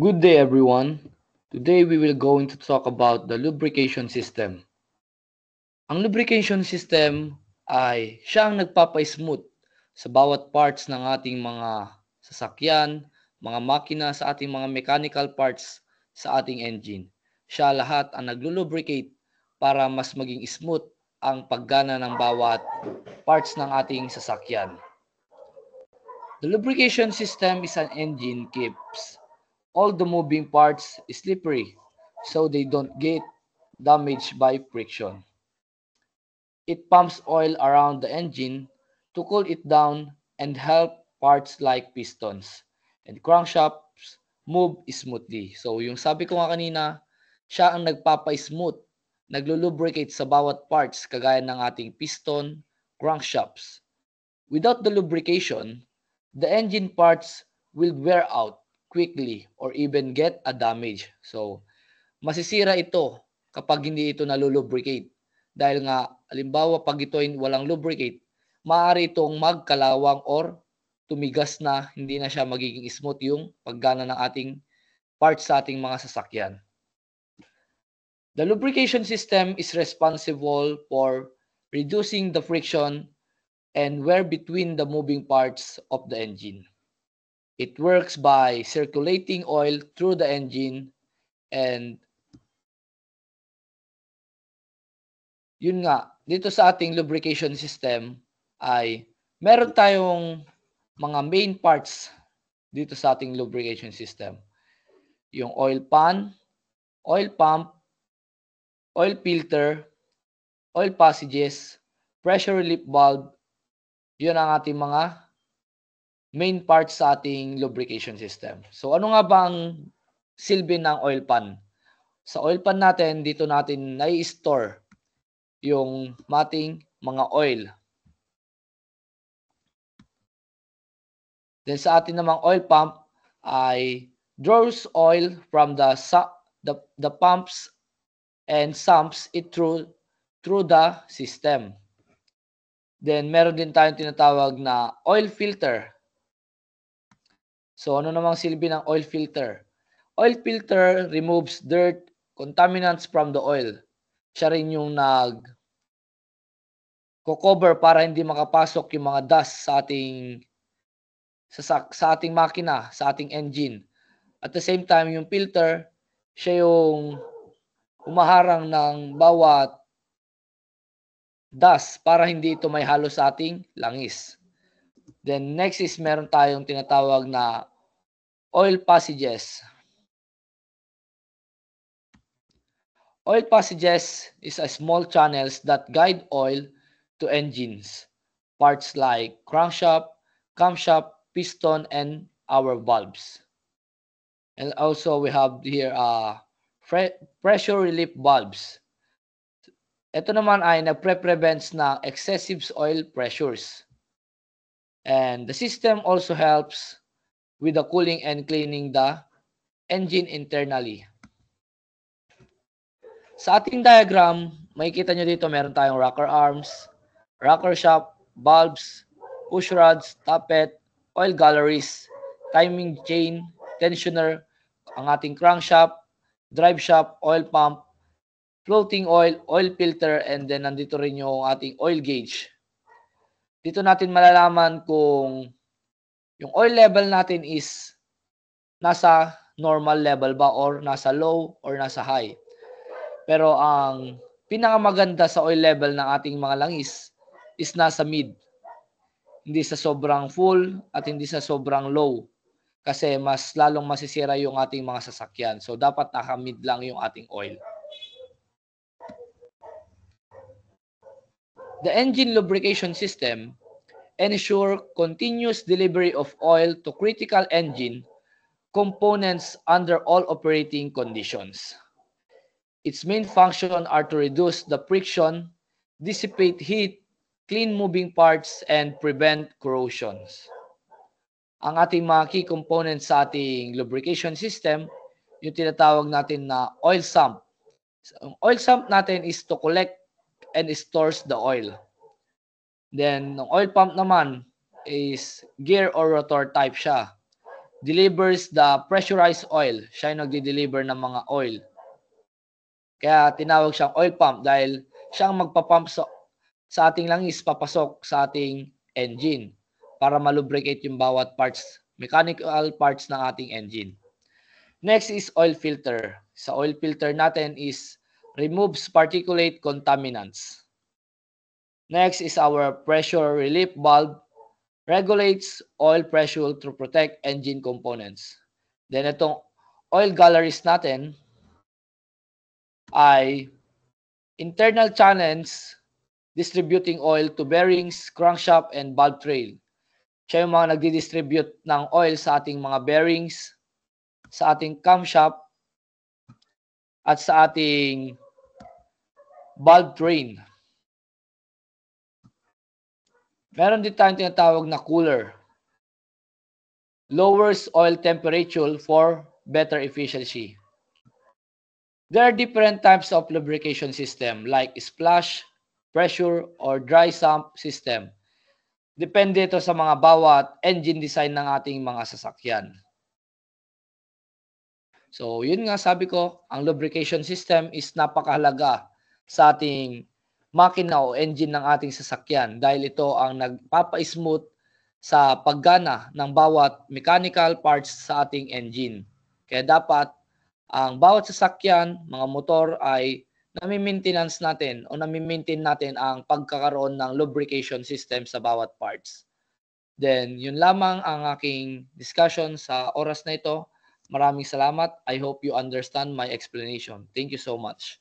Good day everyone. Today we will going to talk about the lubrication system. Ang lubrication system ay siyang nagpapa-smooth sa bawat parts ng ating mga sasakyan, mga makina, sa ating mga mechanical parts sa ating engine. Siya lahat ang naglulubricate para mas maging smooth ang paggana ng bawat parts ng ating sasakyan. The lubrication system is an engine keeps all the moving parts slippery so they don't get damaged by friction. It pumps oil around the engine to cool it down and help parts like pistons and crankshafts move smoothly. So yung sabi ko nga kanina, siya ang nagpapa-smooth, naglulubricate sa bawat parts kagaya ng ating piston, crankshafts. Without the lubrication, the engine parts will wear out quickly or even get a damage. So, masisira ito kapag hindi ito nalulubricate. Dahil nga, halimbawa pag ito ay walang lubricate, maaari itong magkalawang or tumigas na, hindi na siya magiging smooth yung paggana ng ating parts sa ating mga sasakyan. The lubrication system is responsible for reducing the friction and wear between the moving parts of the engine. It works by circulating oil through the engine and yun nga, dito sa ating lubrication system ay meron tayong mga main parts dito sa ating lubrication system. Yung oil pan, oil pump, oil filter, oil passages, pressure relief valve, yun ang ating mga main parts sa ating lubrication system. So ano nga ba ang silbi ng oil pan? Sa oil pan natin, dito natin nai-store yung ating mga oil. Then sa atin namang oil pump ay draws oil from the pumps and sumps it through the system. Then meron din tayong tinatawag na oil filter. So ano namang silbi ng oil filter? Oil filter removes dirt, contaminants from the oil. Siya rin yung cover para hindi makapasok yung mga dust sa ating makina, sa ating engine. At the same time, yung filter, siya yung humaharang ng bawat dust para hindi ito may halo sa ating langis. Then next is meron tayong tinatawag na oil passages. Oil passages is a small channels that guide oil to engines, parts like crankshaft, camshaft, piston, and our valves. And also we have here pressure relief valves. Ito naman ay nagpre-prevents ng excessive oil pressures. And the system also helps with the cooling and cleaning the engine internally. Sa ating diagram, makikita nyo dito meron tayong rocker arms, rocker shaft, valves, push rods, tappet, oil galleries, timing chain, tensioner, ang ating crankshaft, drive shaft, oil pump, floating oil, oil filter, and then nandito rin yung ating oil gauge. Dito natin malalaman kung yung oil level natin is nasa normal level ba or nasa low or nasa high. Pero ang pinakamaganda sa oil level ng ating mga langis is nasa mid. Hindi sa sobrang full at hindi sa sobrang low. Kasi mas lalong masisira yung ating mga sasakyan. So dapat naka-mid lang yung ating oil. The engine lubrication system ensure continuous delivery of oil to critical engine components under all operating conditions. Its main function are to reduce the friction, dissipate heat, clean moving parts, and prevent corrosions. Ang ating mga key components sa ating lubrication system, yung tinatawag natin na oil sump. Ang oil sump natin is to collect and stores the oil. Then, ang oil pump naman is gear or rotor type siya. delivers the pressurized oil. Siya yung nagdi-deliver ng mga oil. Kaya tinawag siyang oil pump dahil siyang magpapump sa ating langis papasok sa ating engine para malubricate yung bawat parts, mechanical parts ng ating engine. Next is oil filter. Sa oil filter natin is removes particulate contaminants. Next is our pressure relief valve. Regulates oil pressure to protect engine components. Then itong oil galleries natin ay internal channels distributing oil to bearings, crankshaft, and valve trail. Siya yung mga nagdi-distribute ng oil sa ating mga bearings, sa ating camshaft, at sa ating valve train. Meron din tayong tinatawag na cooler. Lowers oil temperature for better efficiency. There are different types of lubrication system like splash, pressure, or dry sump system. Depende ito sa mga bawat engine design ng ating mga sasakyan. So, yun nga sabi ko, ang lubrication system is napakahalaga sa ating makina o engine ng ating sasakyan dahil ito ang nagpapa-smooth sa paggana ng bawat mechanical parts sa ating engine. Kaya dapat ang bawat sasakyan, mga motor ay nami-maintenance natin o nami-maintain natin ang pagkakaroon ng lubrication system sa bawat parts. Then, yun lamang ang aking discussion sa oras na ito. Maraming salamat. I hope you understand my explanation. Thank you so much.